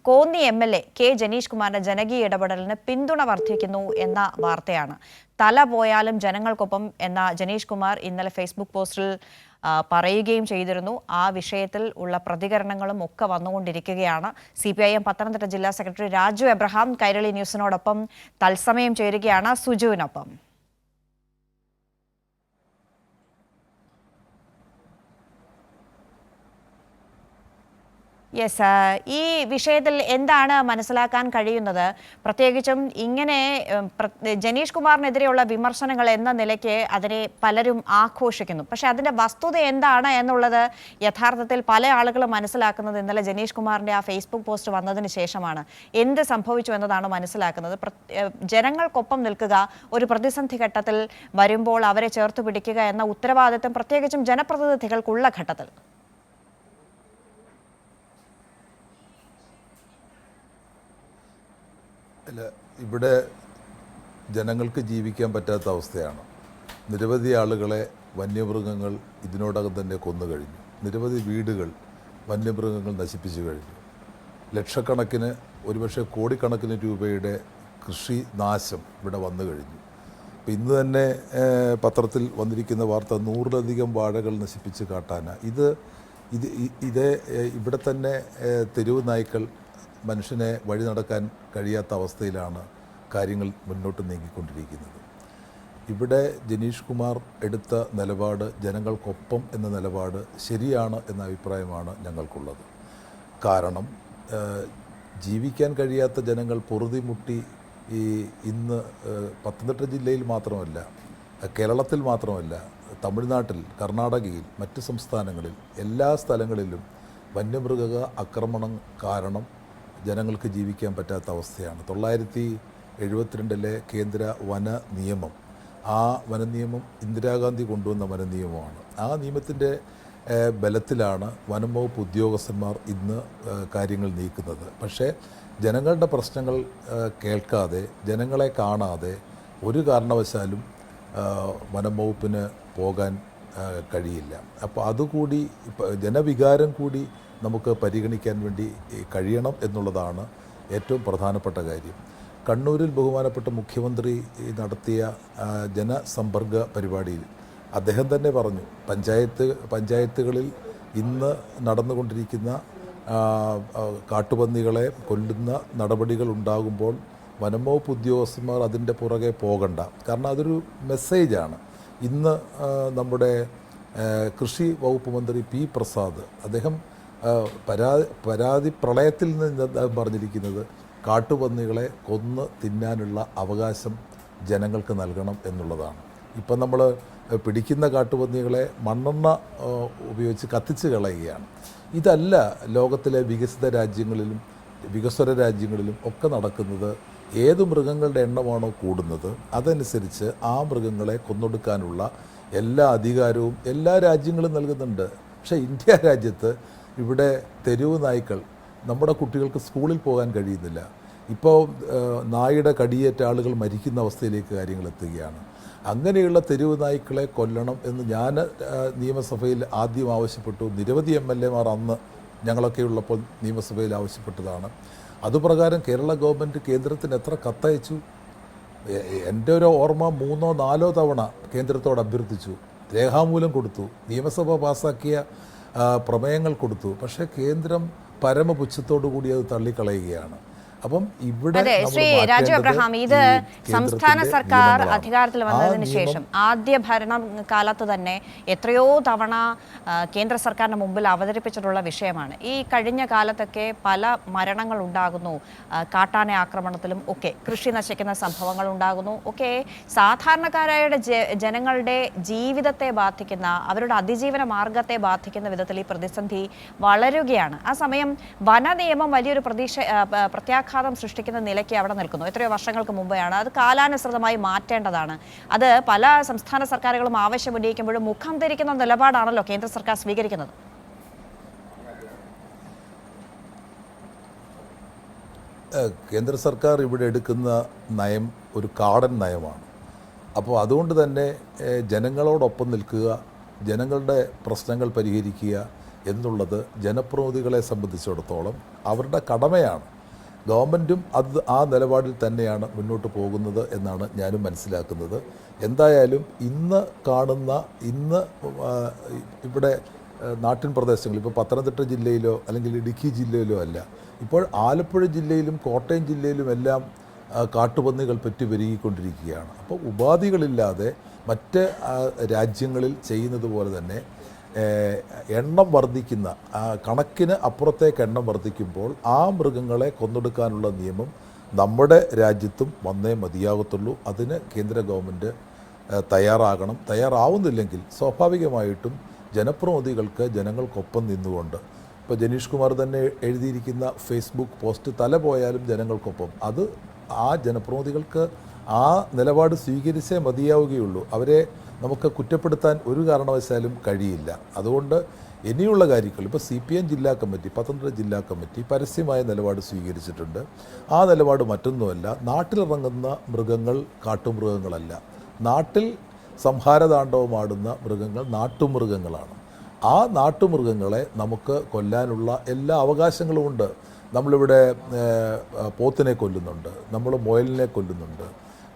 Konni MLA K Janeesh കുമാറിന്റെ ജനകീയ ഇടപെടലിന് പിന്തുണ വർദ്ധിക്കുന്നു എന്ന വാർത്തയാണ്. തല പോയാലും ജനങ്ങൾക്കൊപ്പം എന്ന ജനീഷ് കുമാർ ഇന്നലെ ഫേസ്ബുക്ക് പോസ്റ്റിൽ പറയുകയും ചെയ്തിരുന്നു. ആ വിഷയത്തിൽ ഉള്ള പ്രതികരണങ്ങളും ഒക്കെ വന്നുകൊണ്ടിരിക്കുകയാണ്. CPIM പത്തനംതിട്ട ജില്ലാ സെക്രട്ടറി രാജു എബ്രഹാം കൈരളി ന്യൂസിനോടൊപ്പം തത്സമയം ചേരുകയാണ്. സുജുവിനൊപ്പം. യെസ്, ഈ വിഷയത്തിൽ എന്താണ് മനസ്സിലാക്കാൻ കഴിയുന്നത്? പ്രത്യേകിച്ചും ഇങ്ങനെ ജനീഷ് കുമാറിനെതിരെയുള്ള വിമർശനങ്ങൾ എന്ന നിലയ്ക്ക് അതിനെ പലരും ആഘോഷിക്കുന്നു. പക്ഷെ അതിൻ്റെ വസ്തുത എന്താണ് എന്നുള്ളത് യഥാർത്ഥത്തിൽ പല ആളുകളും മനസ്സിലാക്കുന്നത് ഇന്നലെ ജനീഷ് കുമാറിൻ്റെ ആ ഫേസ്ബുക്ക് പോസ്റ്റ് വന്നതിന് ശേഷമാണ്. എന്ത് സംഭവിച്ചു എന്നതാണ് മനസ്സിലാക്കുന്നത്. ജനങ്ങൾക്കൊപ്പം നിൽക്കുക, ഒരു പ്രതിസന്ധി ഘട്ടത്തിൽ വരുമ്പോൾ അവരെ ചേർത്ത് പിടിക്കുക എന്ന ഉത്തരവാദിത്വം പ്രത്യേകിച്ചും ജനപ്രതിനിധികൾക്കുള്ള ഘട്ടത്തിൽ. അല്ല, ഇവിടെ ജനങ്ങൾക്ക് ജീവിക്കാൻ പറ്റാത്ത അവസ്ഥയാണ്. നിരവധി ആളുകളെ വന്യമൃഗങ്ങൾ ഇതിനോടകം തന്നെ കൊന്നു കഴിഞ്ഞു. നിരവധി വീടുകൾ വന്യമൃഗങ്ങൾ നശിപ്പിച്ചു കഴിഞ്ഞു. ലക്ഷക്കണക്കിന്, ഒരുപക്ഷെ കോടിക്കണക്കിന് രൂപയുടെ കൃഷി നാശം ഇവിടെ വന്നു കഴിഞ്ഞു. അപ്പം ഇന്ന് തന്നെ പത്രത്തിൽ വന്നിരിക്കുന്ന വാർത്ത 100-ലധികം വാഴകൾ നശിപ്പിച്ച് കാട്ടാന. ഇവിടെ തന്നെ തെരുവ് നായ്ക്കൾ മനുഷ്യനെ വഴി നടക്കാൻ കഴിയാത്ത അവസ്ഥയിലാണ് കാര്യങ്ങൾ മുന്നോട്ട് നീങ്ങിക്കൊണ്ടിരിക്കുന്നത്. ഇവിടെ ജനീഷ് കുമാർ എടുത്ത നിലപാട്, ജനങ്ങൾക്കൊപ്പം എന്ന നിലപാട് ശരിയാണ് എന്ന അഭിപ്രായമാണ് ഞങ്ങൾക്കുള്ളത്. കാരണം ജീവിക്കാൻ കഴിയാത്ത ജനങ്ങൾ പൊറുതിമുട്ടി ഇന്ന് പത്തനംതിട്ട ജില്ലയിൽ മാത്രമല്ല, കേരളത്തിൽ മാത്രമല്ല, തമിഴ്നാട്ടിൽ, കർണാടകയിൽ, മറ്റ് സംസ്ഥാനങ്ങളിൽ, എല്ലാ സ്ഥലങ്ങളിലും വന്യമൃഗ ആക്രമണം കാരണം ജനങ്ങൾക്ക് ജീവിക്കാൻ പറ്റാത്ത അവസ്ഥയാണ്. 1972 കേന്ദ്ര വന നിയമം, ആ വന നിയമം ഇന്ദിരാഗാന്ധി കൊണ്ടുവന്ന വന നിയമമാണ്. ആ നിയമത്തിൻ്റെ ബലത്തിലാണ് വനം വകുപ്പ് ഉദ്യോഗസ്ഥന്മാർ ഇന്ന് കാര്യങ്ങൾ നീക്കുന്നത്. പക്ഷേ ജനങ്ങളുടെ പ്രശ്നങ്ങൾ കേൾക്കാതെ, ജനങ്ങളെ കാണാതെ ഒരു കാരണവശാലും വനം വകുപ്പിന് പോകാൻ കഴിയില്ല. അപ്പോൾ അതുകൂടി, ജനവികാരം കൂടി നമുക്ക് പരിഗണിക്കാൻ വേണ്ടി കഴിയണം എന്നുള്ളതാണ് ഏറ്റവും പ്രധാനപ്പെട്ട കാര്യം. കണ്ണൂരിൽ ബഹുമാനപ്പെട്ട മുഖ്യമന്ത്രി നടത്തിയ ജനസമ്പർക്ക പരിപാടിയിൽ അദ്ദേഹം തന്നെ പറഞ്ഞു, പഞ്ചായത്തുകളിൽ ഇന്ന് നടന്നുകൊണ്ടിരിക്കുന്ന കാട്ടുപന്നികളെ കൊല്ലുന്ന നടപടികൾ ഉണ്ടാകുമ്പോൾ വനം വകുപ്പ് ഉദ്യോഗസ്ഥന്മാർ അതിൻ്റെ പുറകെ പോകണ്ട. കാരണം അതൊരു മെസ്സേജാണ്. ഇന്ന് നമ്മുടെ കൃഷി വകുപ്പ് മന്ത്രി പി പ്രസാദ്, അദ്ദേഹം പരാതി പ്രളയത്തിൽ നിന്ന് പറഞ്ഞിരിക്കുന്നത് കാട്ടുപന്നികളെ കൊന്ന് തിന്നാനുള്ള അവകാശം ജനങ്ങൾക്ക് നൽകണം എന്നുള്ളതാണ്. ഇപ്പം നമ്മൾ പിടിക്കുന്ന കാട്ടുപന്നികളെ മണ്ണെണ്ണ ഉപയോഗിച്ച് കത്തിച്ച് കളയുകയാണ്. ഇതല്ല ലോകത്തിലെ വികസിത രാജ്യങ്ങളിലും വികസ്വര രാജ്യങ്ങളിലും ഒക്കെ നടക്കുന്നത്. ഏത് മൃഗങ്ങളുടെ എണ്ണമാണോ കൂടുന്നത് അതനുസരിച്ച് ആ മൃഗങ്ങളെ കൊന്നൊടുക്കാനുള്ള എല്ലാ അധികാരവും എല്ലാ രാജ്യങ്ങളും നൽകുന്നുണ്ട്. പക്ഷേ ഇന്ത്യ രാജ്യത്ത് ഇവിടെ തെരുവ് നായ്ക്കൾ, നമ്മുടെ കുട്ടികൾക്ക് സ്കൂളിൽ പോകാൻ കഴിയുന്നില്ല. ഇപ്പോൾ നായയുടെ കടിയേറ്റ ആളുകൾ മരിക്കുന്ന അവസ്ഥയിലേക്ക് കാര്യങ്ങൾ എത്തുകയാണ്. അങ്ങനെയുള്ള തെരുവ് നായ്ക്കളെ കൊല്ലണം എന്ന് ഞാൻ നിയമസഭയിൽ ആദ്യം ആവശ്യപ്പെട്ടു. നിരവധി MLA മാർ അന്ന് ഞങ്ങളൊക്കെ ഉള്ളപ്പോൾ നിയമസഭയിൽ ആവശ്യപ്പെട്ടതാണ്. അതുപ്രകാരം കേരള ഗവൺമെൻറ് കേന്ദ്രത്തിന് എത്ര കത്തയച്ചു? എൻ്റെ ഒരു ഓർമ്മ 3-4 തവണ കേന്ദ്രത്തോട് അഭ്യർത്ഥിച്ചു, രേഖാമൂലം കൊടുത്തു, നിയമസഭ പാസാക്കിയ പ്രമേയങ്ങൾ കൊടുത്തു. പക്ഷേ കേന്ദ്രം പരമപുച്ഛത്തോടു കൂടി അത് തള്ളിക്കളയുകയാണ്. അപ്പം ഇവിടെ ശ്രീ രാജു എബ്രഹാം, ഇത് സംസ്ഥാന സർക്കാർ അധികാരത്തിൽ വന്നതിന് ശേഷം ആദ്യ ഭരണകാലത്ത് തന്നെ എത്രയോ തവണ കേന്ദ്ര സർക്കാരിന് മുമ്പിൽ അവതരിപ്പിച്ചിട്ടുള്ള വിഷയമാണ്. ഈ കഴിഞ്ഞ കാലത്തൊക്കെ പല മരണങ്ങൾ ഉണ്ടാകുന്നു, കാട്ടാന ആക്രമണത്തിലും ഒക്കെ കൃഷി നശിക്കുന്ന സംഭവങ്ങൾ ഉണ്ടാകുന്നു, ഒക്കെ സാധാരണക്കാരായ ജനങ്ങളുടെ ജീവിതത്തെ ബാധിക്കുന്ന, അവരുടെ അതിജീവന മാർഗത്തെ ബാധിക്കുന്ന വിധത്തിൽ ഈ പ്രതിസന്ധി വളരുകയാണ്. ആ സമയം വന നിയമം വലിയൊരു പ്രത്യാഘാതം സൃഷ്ടിക്കുന്ന നിലയ്ക്ക് അവിടെ നിൽക്കുന്നു. എത്രയോ വർഷങ്ങൾക്ക് മുമ്പെയാണ്. അത് കാലാനുസൃതമായി മാറ്റേണ്ടതാണ്. അത് പല സംസ്ഥാന സർക്കാരുകളും ആവശ്യമുന്നയിക്കുമ്പോഴും മുഖം ധരിക്കുന്ന നിലപാടാണല്ലോ കേന്ദ്ര സർക്കാർ സ്വീകരിക്കുന്നത്. കേന്ദ്ര സർക്കാർ ഇവിടെ എടുക്കുന്ന നയം ഒരു കാടൻ നയമാണ്. അപ്പോൾ അതുകൊണ്ട് തന്നെ ജനങ്ങളോടൊപ്പം നിൽക്കുക, ജനങ്ങളുടെ പ്രശ്നങ്ങൾ പരിഹരിക്കുക, എന്നുള്ളത് ജനപ്രതിനിധികളെ സംബന്ധിച്ചിടത്തോളം അവരുടെ കടമയാണ്. ഗവൺമെൻറ്റും ആ നിലപാടിൽ തന്നെയാണ് മുന്നോട്ട് പോകുന്നത് എന്നാണ് ഞാനും മനസ്സിലാക്കുന്നത്. എന്തായാലും ഇന്ന് ഇവിടെ നാട്ടിൻ പ്രദേശങ്ങളിൽ ഇപ്പോൾ പത്തനംതിട്ട ജില്ലയിലോ അല്ലെങ്കിൽ ഇടുക്കി ജില്ലയിലോ അല്ല, ഇപ്പോൾ ആലപ്പുഴ ജില്ലയിലും കോട്ടയം ജില്ലയിലും എല്ലാം കാട്ടുപന്നികൾ പെറ്റി പെരുകിക്കൊണ്ടിരിക്കുകയാണ്. അപ്പോൾ ഉപാധികളില്ലാതെ മറ്റ് രാജ്യങ്ങളിൽ ചെയ്യുന്നത് പോലെ തന്നെ എണ്ണം വർദ്ധിക്കുന്ന കണക്കിന് അപ്പുറത്തേക്ക് എണ്ണം വർദ്ധിക്കുമ്പോൾ ആ മൃഗങ്ങളെ കൊന്നൊടുക്കാനുള്ള നിയമം നമ്മുടെ രാജ്യത്തും വന്നേ മതിയാകത്തുള്ളൂ. അതിന് കേന്ദ്ര ഗവൺമെൻറ് തയ്യാറാകണം. തയ്യാറാവുന്നില്ലെങ്കിൽ സ്വാഭാവികമായിട്ടും ജനപ്രതിനിധികൾക്ക് ജനങ്ങൾക്കൊപ്പം നിന്നുകൊണ്ട്, ഇപ്പോൾ ജനീഷ് കുമാർ തന്നെ എഴുതിയിരിക്കുന്ന ഫേസ്ബുക്ക് പോസ്റ്റ് തല പോയാലും ജനങ്ങൾക്കൊപ്പം, അത് ആ ജനപ്രതിനിധികൾക്ക് ആ നിലപാട് സ്വീകരിച്ചേ മതിയാവുകയുള്ളൂ. അവരെ നമുക്ക് കുറ്റപ്പെടുത്താൻ ഒരു കാരണവശാലും കഴിയില്ല. അതുകൊണ്ട് ഇനിയുള്ള കാര്യങ്ങൾ ഇപ്പോൾ CPM ജില്ലാ കമ്മിറ്റി, പത്തനംതിട്ട ജില്ലാ കമ്മിറ്റി പരസ്യമായ നിലപാട് സ്വീകരിച്ചിട്ടുണ്ട്. ആ നിലപാട് മറ്റൊന്നുമല്ല, നാട്ടിലിറങ്ങുന്ന മൃഗങ്ങൾ കാട്ടുമൃഗങ്ങളല്ല. നാട്ടിൽ സംഹാരതാണ്ഡവമാടുന്ന മൃഗങ്ങൾ നാട്ടുമൃഗങ്ങളാണ്. ആ നാട്ടുമൃഗങ്ങളെ നമുക്ക് കൊല്ലാനുള്ള എല്ലാ അവകാശങ്ങളുമുണ്ട്. നമ്മളിവിടെ പോത്തിനെ കൊല്ലുന്നുണ്ട്, നമ്മൾ മുയലിനെ കൊല്ലുന്നുണ്ട്,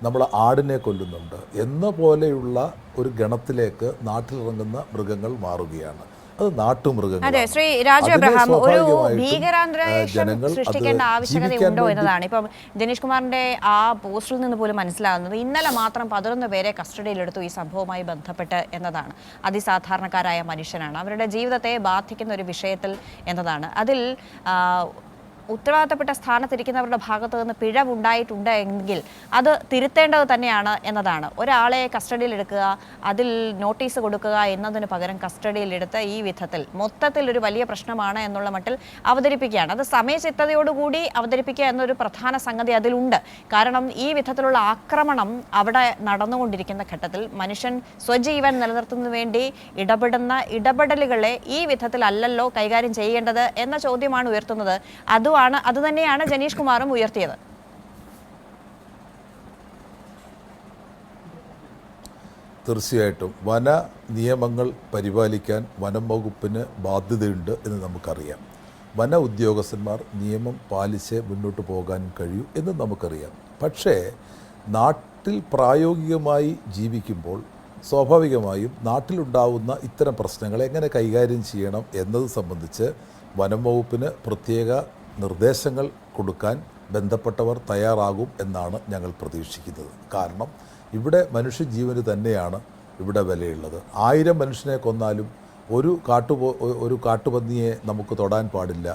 നമ്മൾ ആടിനെ കൊല്ലുന്നുണ്ട് എന്ന പോലെയുള്ള ഒരു ഗണത്തിലേക്ക് നാട്ടിലിറങ്ങുന്ന മൃഗങ്ങൾ മാറുകയാണ്. അത് നാട്ടുമൃഗങ്ങൾ. അതെ, ശ്രീ രാജു എബ്രഹാം, ഒരു ഭീകരാന്തരീക്ഷം സൃഷ്ടിക്കേണ്ട ആവശ്യകതയുണ്ടോ എന്നതാണ് ഇപ്പം ജനീഷ് കുമാറിന്റെ ആ പോസ്റ്റിൽ നിന്ന് പോലും മനസ്സിലാകുന്നത്. ഇന്നലെ മാത്രം 11 പേരെ കസ്റ്റഡിയിലെടുത്തു ഈ സംഭവവുമായി ബന്ധപ്പെട്ട് എന്നതാണ്. അതിസാധാരണക്കാരായ മനുഷ്യനാണ്, അവരുടെ ജീവിതത്തെ ബാധിക്കുന്ന ഒരു വിഷയത്തിൽ എന്നതാണ്. അതിൽ ഉത്തരവാദിത്തപ്പെട്ട സ്ഥാനത്തിരിക്കുന്നവരുടെ ഭാഗത്തു നിന്ന് പിഴവുണ്ടായിട്ടുണ്ട് എങ്കിൽ അത് തിരുത്തേണ്ടത് തന്നെയാണ് എന്നതാണ്. ഒരാളെ കസ്റ്റഡിയിലെടുക്കുക, അതിൽ നോട്ടീസ് കൊടുക്കുക എന്നതിന് പകരം കസ്റ്റഡിയിലെടുത്ത് ഈ വിധത്തിൽ മൊത്തത്തിൽ ഒരു വലിയ പ്രശ്നമാണ് എന്നുള്ള മട്ടിൽ അവതരിപ്പിക്കുകയാണ്. അത് സമയചിത്തതയോടുകൂടി അവതരിപ്പിക്കുക എന്നൊരു പ്രധാന സംഗതി അതിലുണ്ട്. കാരണം ഈ വിധത്തിലുള്ള ആക്രമണം അവിടെ നടന്നുകൊണ്ടിരിക്കുന്ന ഘട്ടത്തിൽ മനുഷ്യൻ സ്വജീവൻ നിലനിർത്തുന്നതിന് വേണ്ടി ഇടപെടലുകളെ ഈ വിധത്തിലല്ലല്ലോ കൈകാര്യം ചെയ്യേണ്ടത് എന്ന ചോദ്യമാണ് ഉയർത്തുന്നത്. അത് തന്നെയാണ് ജനീഷ് കുമാറും ഉയർത്തിയത്. തീർച്ചയായിട്ടും വന നിയമങ്ങൾ പരിപാലിക്കാൻ വനം വകുപ്പിന് ബാധ്യതയുണ്ട് എന്ന് നമുക്കറിയാം. വന ഉദ്യോഗസ്ഥന്മാർ നിയമം പാലിച്ച് മുന്നോട്ട് പോകാൻ കഴിയൂ എന്ന് നമുക്കറിയാം. പക്ഷേ നാട്ടിൽ പ്രായോഗികമായി ജീവിക്കുമ്പോൾ സ്വാഭാവികമായും നാട്ടിലുണ്ടാവുന്ന ഇത്തരം പ്രശ്നങ്ങൾ എങ്ങനെ കൈകാര്യം ചെയ്യണം എന്നത് സംബന്ധിച്ച് വനം വകുപ്പിന് പ്രത്യേക നിർദ്ദേശങ്ങൾ കൊടുക്കാൻ ബന്ധപ്പെട്ടവർ തയ്യാറാകും എന്നാണ് ഞങ്ങൾ പ്രതീക്ഷിക്കുന്നത്. കാരണം ഇവിടെ മനുഷ്യജീവന് തന്നെയാണ് ഇവിടെ വിലയുള്ളത്. 1000 മനുഷ്യനെ കൊന്നാലും ഒരു കാട്ടുപന്നിയെ നമുക്ക് തൊടാൻ പാടില്ല,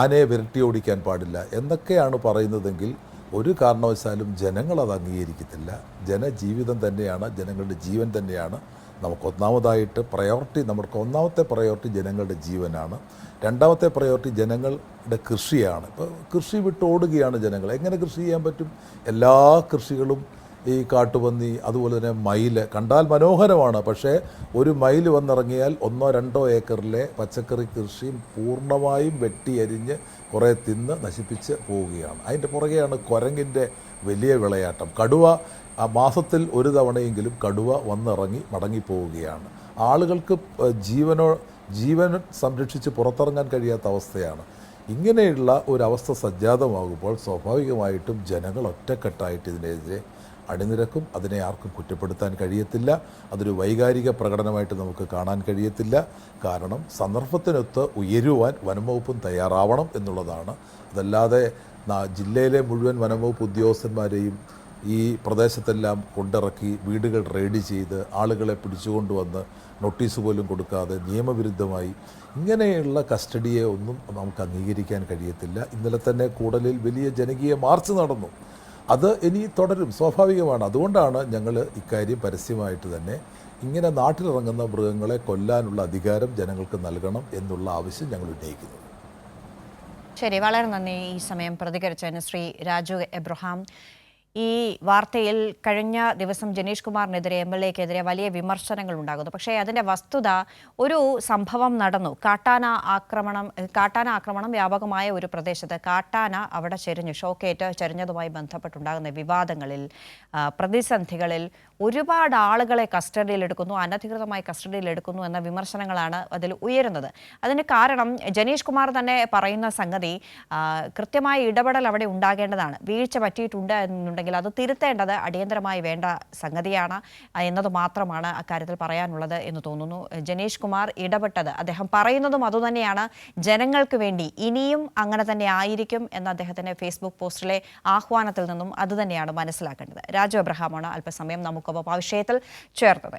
ആനയെ വിരട്ടി ഓടിക്കാൻ പാടില്ല എന്നൊക്കെയാണ് പറയുന്നതെങ്കിൽ ഒരു കാരണവശാലും ജനങ്ങളത് അംഗീകരിക്കത്തില്ല. ജനജീവിതം തന്നെയാണ്, ജനങ്ങളുടെ ജീവൻ തന്നെയാണ് നമുക്ക് ഒന്നാമത്തെ പ്രയോറിറ്റി ജനങ്ങളുടെ ജീവനാണ്. രണ്ടാമത്തെ പ്രയോറിറ്റി ജനങ്ങളുടെ കൃഷിയാണ്. ഇപ്പോൾ കൃഷി വിട്ടോടുകയാണ് ജനങ്ങൾ. എങ്ങനെ കൃഷി ചെയ്യാൻ പറ്റും? എല്ലാ കൃഷികളും ഈ കാട്ടുപന്നി, അതുപോലെ തന്നെ മയിൽ കണ്ടാൽ മനോഹരമാണ്. പക്ഷേ ഒരു മയിൽ വന്നിറങ്ങിയാൽ 1-2 ഏക്കറിലെ പച്ചക്കറി കൃഷിയും പൂർണ്ണമായും വെട്ടിയരിഞ്ഞ് കുറേ തിന്ന് നശിപ്പിച്ച് പോവുകയാണ്. അതിൻ്റെ പുറകെയാണ് കുരങ്ങിൻ്റെ വലിയ വിളയാട്ടം. കടുവ മാസത്തിൽ ഒരു തവണയെങ്കിലും കടുവ വന്നിറങ്ങി മടങ്ങിപ്പോവുകയാണ്. ആളുകൾക്ക് ജീവൻ സംരക്ഷിച്ച് പുറത്തിറങ്ങാൻ കഴിയാത്ത അവസ്ഥയാണ്. ഇങ്ങനെയുള്ള ഒരവസ്ഥ സജ്ജാതമാകുമ്പോൾ സ്വാഭാവികമായിട്ടും ജനങ്ങൾ ഒറ്റക്കെട്ടായിട്ട് ഇതിനെതിരെ അണിനിരക്കും. അതിനെ ആർക്കും കുറ്റപ്പെടുത്താൻ കഴിയത്തില്ല. അതൊരു വൈകാരിക പ്രകടനമായിട്ട് നമുക്ക് കാണാൻ കഴിയത്തില്ല. കാരണം സന്ദർഭത്തിനൊത്ത് ഉയരുവാൻ വനംവകുപ്പും തയ്യാറാവണം എന്നുള്ളതാണ്. അതല്ലാതെ ജില്ലയിലെ മുഴുവൻ വനംവകുപ്പ് ഉദ്യോഗസ്ഥന്മാരെയും ഈ പ്രദേശത്തെല്ലാം കൊണ്ടിറക്കി വീടുകൾ റെയ്ഡ് ചെയ്ത് ആളുകളെ പിടിച്ചുകൊണ്ടുവന്ന് നോട്ടീസ് പോലും കൊടുക്കാതെ നിയമവിരുദ്ധമായി ഇങ്ങനെയുള്ള കസ്റ്റഡിയെ ഒന്നും നമുക്ക് അംഗീകരിക്കാൻ കഴിയത്തില്ല. ഇന്നലെ തന്നെ കൂടലിൽ വലിയ ജനകീയ മാർച്ച് നടന്നു. അത് ഇനി തുടരും, സ്വാഭാവികമാണ്. അതുകൊണ്ടാണ് ഞങ്ങൾ ഇക്കാര്യം പരസ്യമായിട്ട് തന്നെ ഇങ്ങനെ നാട്ടിലിറങ്ങുന്ന മൃഗങ്ങളെ കൊല്ലാനുള്ള അധികാരം ജനങ്ങൾക്ക് നൽകണം എന്നുള്ള ആവശ്യം ഞങ്ങൾ ഉന്നയിക്കുന്നത്. ശരി, വളരെ നന്ദി ഈ സമയം പ്രതികരിച്ചതിന് ശ്രീ രാജു എബ്രഹാം. ഈ വാർത്തയിൽ കഴിഞ്ഞ ദിവസം ജനീഷ് കുമാറിനെതിരെ MLA-ക്കെതിരെ വലിയ വിമർശനങ്ങൾ ഉണ്ടാകുന്നു. പക്ഷേ അതിൻ്റെ വസ്തുത ഒരു സംഭവം നടന്നു. കാട്ടാന ആക്രമണം വ്യാപകമായ ഒരു പ്രദേശത്ത് കാട്ടാന അവിടെ ഷോക്കേറ്റ് ചരിഞ്ഞതുമായി ബന്ധപ്പെട്ടുണ്ടാകുന്ന വിവാദങ്ങളിൽ, പ്രതിസന്ധികളിൽ ഒരുപാട് ആളുകളെ കസ്റ്റഡിയിലെടുക്കുന്നു, അനധികൃതമായി കസ്റ്റഡിയിലെടുക്കുന്നു എന്ന വിമർശനങ്ങളാണ് അതിൽ ഉയരുന്നത്. അതിന് കാരണം ജനീഷ് കുമാർ തന്നെ പറയുന്ന സംഗതി, കൃത്യമായ ഇടപെടൽ അവിടെ ഉണ്ടാകേണ്ടതാണ്. വീഴ്ച പറ്റിയിട്ടുണ്ട് എന്നുണ്ടെങ്കിൽ അത് തിരുത്തേണ്ടത് അടിയന്തരമായി വേണ്ട സംഗതിയാണ് എന്നത് മാത്രമാണ് അക്കാര്യത്തിൽ പറയാനുള്ളത് എന്ന് തോന്നുന്നു. ജനീഷ് കുമാർ ഇടപെട്ടത്, അദ്ദേഹം പറയുന്നതും അതുതന്നെയാണ്. ജനങ്ങൾക്ക് വേണ്ടി ഇനിയും അങ്ങനെ തന്നെ ആയിരിക്കും എന്ന അദ്ദേഹത്തിൻ്റെ ഫേസ്ബുക്ക് പോസ്റ്റിലെ ആഹ്വാനത്തിൽ നിന്നും അതുതന്നെയാണ് മനസ്സിലാക്കേണ്ടത്. രാജു എബ്രഹാമാണ് അല്പസമയം നമുക്കൊപ്പം ആ വിഷയത്തിൽ ചേർത്തത്.